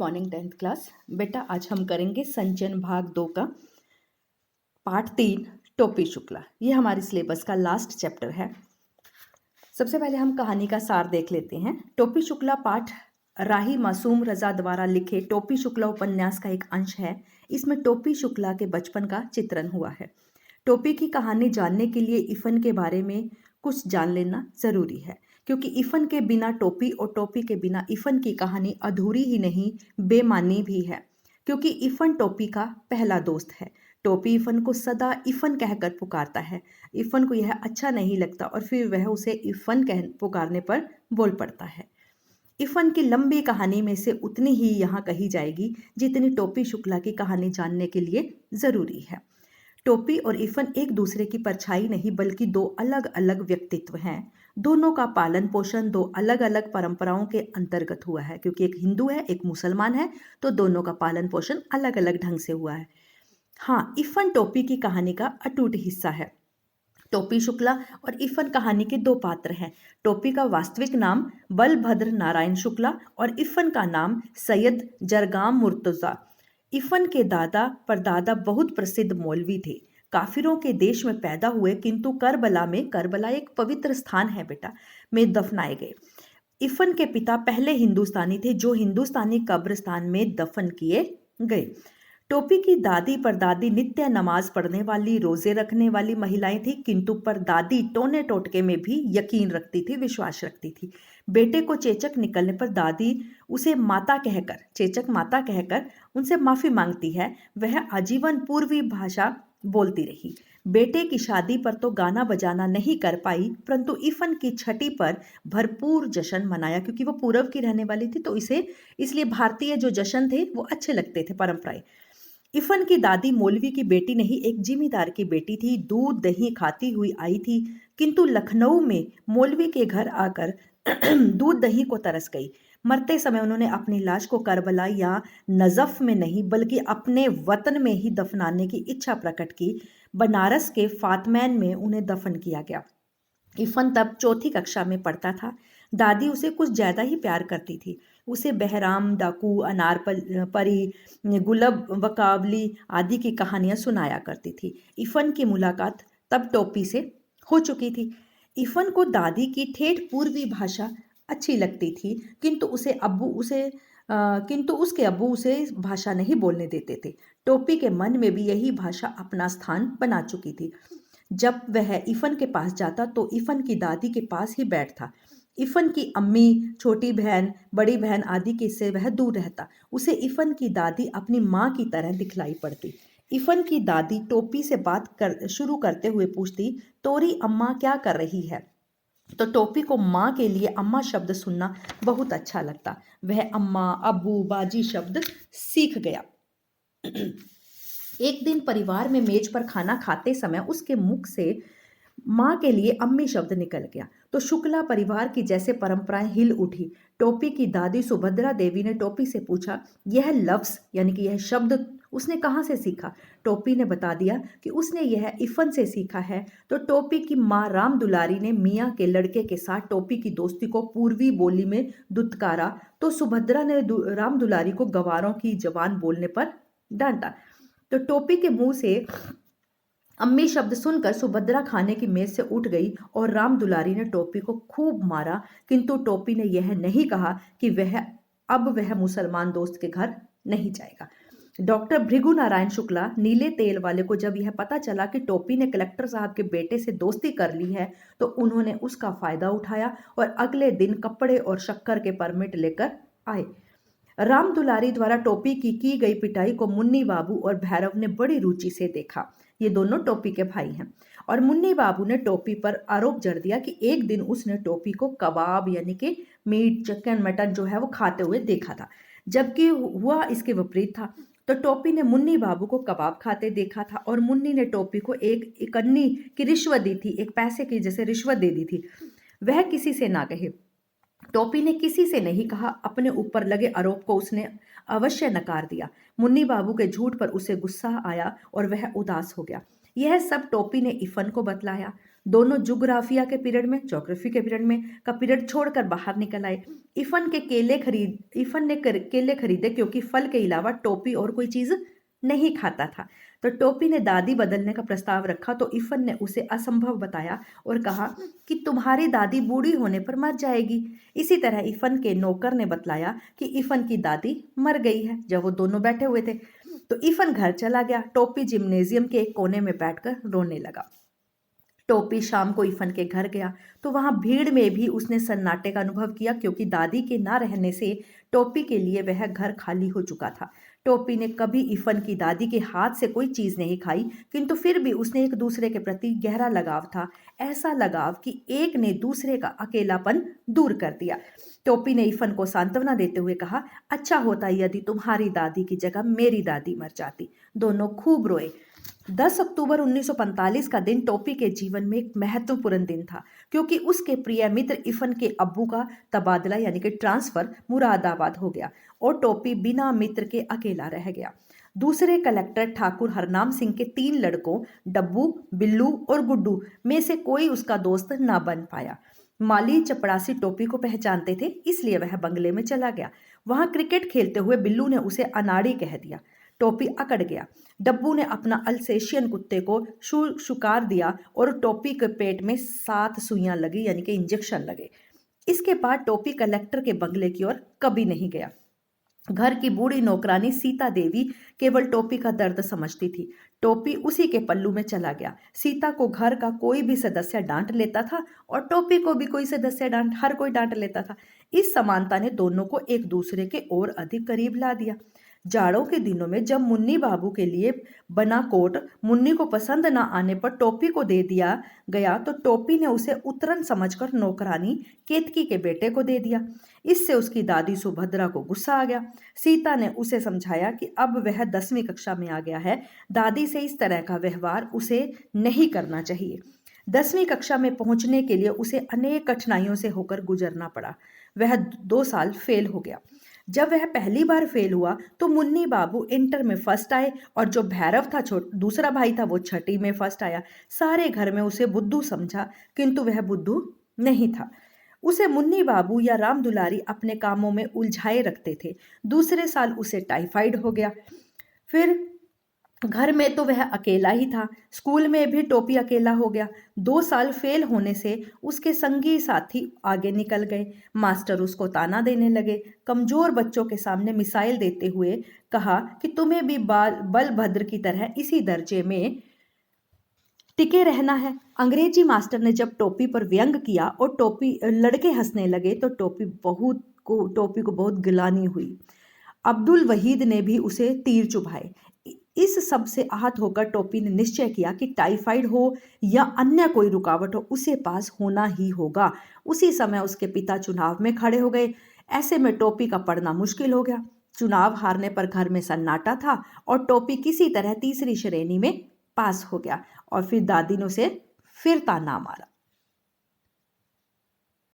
Morning 10th class. बेटा आज हम करेंगे संचयन भाग 2 का पाठ 3 टोपी शुक्ला। ये हमारे सिलेबस का लास्ट चैप्टर है। सबसे पहले हम कहानी का सार देख लेते हैं। टोपी शुक्ला पाठ राही मासूम रजा द्वारा लिखे टोपी शुक्ला उपन्यास का एक अंश है। इसमें टोपी शुक्ला के बचपन का चित्रण हुआ है। टोपी की कहानी जानने के लिए इफन के बारे में कुछ जान लेना जरूरी है, क्योंकि इफन के बिना टोपी और टोपी के बिना इफन की कहानी अधूरी ही नहीं, बेमानी भी है। क्योंकि इफन टोपी का पहला दोस्त है। टोपी इफन को सदा इफन कहकर पुकारता है। इफन को यह अच्छा नहीं लगता और फिर वह उसे इफन कह पुकारने पर बोल पड़ता है। इफन की लंबी कहानी में से उतनी ही यहाँ कही जाएगी जितनी टोपी शुक्ला की कहानी जानने के लिए जरूरी है। टोपी और इफन एक दूसरे की परछाई नहीं, बल्कि दो अलग अलग व्यक्तित्व हैं। दोनों का पालन पोषण दो अलग अलग परंपराओं के अंतर्गत हुआ है। क्योंकि एक हिंदू है, एक मुसलमान है, तो दोनों का पालन पोषण अलग अलग ढंग से हुआ है। हाँ, इफन टोपी की कहानी का अटूट हिस्सा है। टोपी शुक्ला और इफन कहानी के दो पात्र हैं। टोपी का वास्तविक नाम बलभद्र नारायण शुक्ला और इफन का नाम सैयद जरगाम मुर्तजा। इफन के दादा परदादा बहुत प्रसिद्ध मौलवी थे। काफिरों के देश में पैदा हुए, किंतु करबला एक पवित्र स्थान है बेटा, में दफनाए गए। इफन के पिता पहले हिंदुस्तानी थे, जो हिंदुस्तानी कब्रिस्तान में दफन किए गए। टोपी की दादी परदादी नित्य नमाज पढ़ने वाली, रोजे रखने वाली महिलाएं थी, किंतु परदादी टोने टोटके में भी यकीन रखती थी, विश्वास रखती थी। बेटे को चेचक निकलने पर दादी उसे चेचक माता कहकर उनसे माफी मांगती है। वह आजीवन पूर्वी भाषा बोलती रही। बेटे की शादी पर तो गाना बजाना नहीं कर पाई, परंतु इफन की छठी पर भरपूर जश्न मनाया। क्योंकि वो पूर्व की रहने वाली थी, तो इसलिए भारतीय जो जश्न थे वो अच्छे लगते थे, परंपराएं। इफन की दादी मौलवी की बेटी नहीं, एक जिमीदार की बेटी थी। दूध दही खाती हुई आई थी, किंतु लखनऊ में मौलवी के घर आकर दूध दही को तरस गई। मरते समय उन्होंने अपनी लाश को करबला या नजफ में नहीं, बल्कि अपने वतन में ही दफनाने की इच्छा प्रकट की। बनारस के फातमैन में उन्हें दफन किया गया। इफन तब चौथी कक्षा में पढ़ता था। दादी उसे कुछ ज्यादा ही प्यार करती थी। उसे बहराम डाकू, परी, गुलब वकावली आदि की कहानियां सुनाया करती थी। इफन की मुलाकात तब टोपी से हो चुकी थी। इफन को दादी की ठेठ पूर्वी भाषा अच्छी लगती थी, किंतु उसके अब्बू उसे भाषा नहीं बोलने देते थे। टोपी के मन में भी यही भाषा अपना स्थान बना चुकी थी। जब वह इफन के पास जाता तो इफन की दादी के पास ही बैठता। इफन की अम्मी, छोटी बहन, बड़ी बहन आदि के से वह दूर रहता। उसे इफन की दादी अपनी माँ की तरह दिखलाई पड़ती। इफन की दादी टोपी से शुरू करते हुए पूछती, तोरी अम्मा क्या कर रही है? तो टोपी को माँ के लिए अम्मा शब्द सुनना बहुत अच्छा लगता। वह अम्मा, अब्बू, बाजी शब्द सीख गया। एक दिन परिवार में मेज पर खाना खाते समय उसके मुख से माँ के लिए अम्मी शब्द निकल गया, तो शुक्ला परिवार की जैसे परंपराएं हिल उठी। टोपी की दादी सुभद्रा देवी ने टोपी से पूछा, यह लफ्ज यानी कि यह शब्द उसने कहाँ से सीखा? टोपी ने बता दिया कि उसने यह इफन से सीखा है। तो टोपी की माँ राम दुलारी ने मियाँ के लड़के के साथ टोपी की दोस्ती को पूर्वी बोली में दुत्कारा, तो सुभद्रा ने राम दुलारी को गवारों की जबान बोलने पर डांटा। तो टोपी के मुंह से अम्मी शब्द सुनकर सुभद्रा खाने की मेज से उठ गई और राम दुलारी ने टोपी को खूब मारा, किंतु टोपी ने यह नहीं कहा कि वह मुसलमान दोस्त के घर नहीं जाएगा। डॉक्टर भृगु नारायण शुक्ला नीले तेल वाले को जब यह पता चला कि टोपी ने कलेक्टर साहब के बेटे से दोस्ती कर ली है, तो उन्होंने उसका फायदा उठाया और अगले दिन कपड़े और शक्कर के परमिट लेकर आए। राम दुलारी द्वारा टोपी की गई पिटाई को मुन्नी बाबू और भैरव ने बड़ी रुचि से देखा। ये दोनों टोपी के भाई हैं। और मुन्नी बाबू ने टोपी पर आरोप जड़ दिया कि एक दिन उसने टोपी को कबाब यानी कि मीट, चिकन, मटन जो है वो खाते हुए देखा था, जबकि हुआ इसके विपरीत था। तो टोपी ने मुन्नी बाबू को कबाब खाते देखा था और मुन्नी ने टोपी को एक इकन्नी की रिश्वत दी थी, एक पैसे की जैसे रिश्वत दे दी थी। वह किसी से ना कहे। टोपी ने किसी से नहीं कहा। अपने ऊपर लगे आरोप को उसने अवश्य नकार दिया। मुन्नी बाबू के झूठ पर उसे गुस्सा आया और वह उदास हो गया। यह सब टोपी ने इफन को बतलाया। दोनों जुग्राफिया के पीरियड में, ज्योग्राफी के पीरियड में का पीरियड छोड़कर बाहर निकल आए। इफन ने केले खरीदे क्योंकि फल के अलावा टोपी और कोई चीज नहीं खाता था। तो टोपी ने दादी बदलने का प्रस्ताव रखा तो इफन ने उसे असंभव बताया और कहा कि तुम्हारी दादी बूढ़ी होने पर मर जाएगी। इसी तरह इफन के नौकर ने बतलाया कि इफन की दादी मर गई है। जब वो दोनों बैठे हुए थे तो इफन घर चला गया। टोपी जिम्नेजियम के एक कोने में बैठकर रोने लगा। टोपी शाम को इफन के घर गया तो वहां भीड़ में भी उसने सन्नाटे का अनुभव किया, क्योंकि दादी के ना रहने से टोपी के लिए वह घर खाली हो चुका था। टोपी ने कभी इफन की दादी के हाथ से कोई चीज नहीं खाई, किंतु फिर भी उसने एक दूसरे के प्रति गहरा लगाव था, ऐसा लगाव कि एक ने दूसरे का अकेलापन दूर कर दिया। टोपी ने इफन को सांत्वना देते हुए कहा, अच्छा होता यदि तुम्हारी दादी की जगह मेरी दादी मर जाती। दोनों खूब रोए। 10 अक्टूबर 1945 का दिन टोपी के जीवन में एक महत्वपूर्ण दिन था, क्योंकि उसके प्रिय मित्र इफन के अब्बू का तबादला यानी कि ट्रांसफर मुरादाबाद हो गया और टोपी बिना मित्र के अकेला रह गया। दूसरे कलेक्टर ठाकुर हरनाम सिंह के 3 लड़कों डब्बू, बिल्लू और गुड्डू में से कोई उसका दोस्त ना बन पाया। माली चपड़ासी टोपी को पहचानते थे, इसलिए वह बंगले में चला गया। वहां क्रिकेट खेलते हुए बिल्लू ने उसे अनाड़ी कह दिया। टोपी अकड़ गया। डब्बू ने अपना अल्सेशियन कुत्ते को शुकार दिया और टोपी के पेट में 7 सुइयां लगी यानी कि इंजेक्शन लगे। इसके बाद टोपी कलेक्टर के बंगले की ओर कभी नहीं गया। घर की बूढ़ी नौकरानी सीता देवी केवल टोपी का दर्द समझती थी। टोपी उसी के पल्लू में चला गया। सीता को घर का कोई भी सदस्य डांट लेता था और टोपी को भी कोई सदस्य हर कोई डांट लेता था। इस समानता ने दोनों को एक दूसरे के और अधिक करीब ला दिया। जाड़ों के दिनों में जब मुन्नी बाबू के लिए बना कोट मुन्नी को पसंद न आने पर टोपी को दे दिया गया तो टोपी ने उसे उतरन समझकर नौकरानी केतकी के बेटे को दे दिया। इससे उसकी दादी सुभद्रा को गुस्सा आ गया। सीता ने उसे समझाया कि अब वह 10वीं कक्षा में आ गया है, दादी से इस तरह का व्यवहार उसे नहीं करना चाहिए। 10वीं कक्षा में पहुंचने के लिए उसे अनेक कठिनाइयों से होकर गुजरना पड़ा। वह 2 साल फेल हो गया। जब वह पहली बार फेल हुआ तो मुन्नी बाबू इंटर में फर्स्ट आए और जो भैरव था दूसरा भाई था वो छठी में फर्स्ट आया। सारे घर में उसे बुद्धू समझा, किंतु वह बुद्धू नहीं था। उसे मुन्नी बाबू या राम दुलारी अपने कामों में उलझाए रखते थे। दूसरे साल उसे टाइफाइड हो गया। फिर घर में तो वह अकेला ही था, स्कूल में भी टोपी अकेला हो गया। 2 साल फेल होने से उसके संगी साथी आगे निकल गए। मास्टर उसको ताना देने लगे। कमजोर बच्चों के सामने मिसाइल देते हुए कहा कि तुम्हें भी बलभद्र की तरह इसी दर्जे में टिके रहना है। अंग्रेजी मास्टर ने जब टोपी पर व्यंग किया और लड़के हंसने लगे तो टोपी को बहुत गिलानी हुई। अब्दुल वहीद ने भी उसे तीर चुभाए। इस सब से आहत होकर टोपी ने निश्चय किया कि टाइफाइड हो या अन्य कोई रुकावट हो, उसे पास होना ही होगा। उसी समय उसके पिता चुनाव में खड़े हो गए। ऐसे में टोपी का पढ़ना मुश्किल हो गया। चुनाव हारने पर घर में सन्नाटा था और टोपी किसी तरह तीसरी श्रेणी में पास हो गया और फिर दादी ने उसे फिर ताना मारा।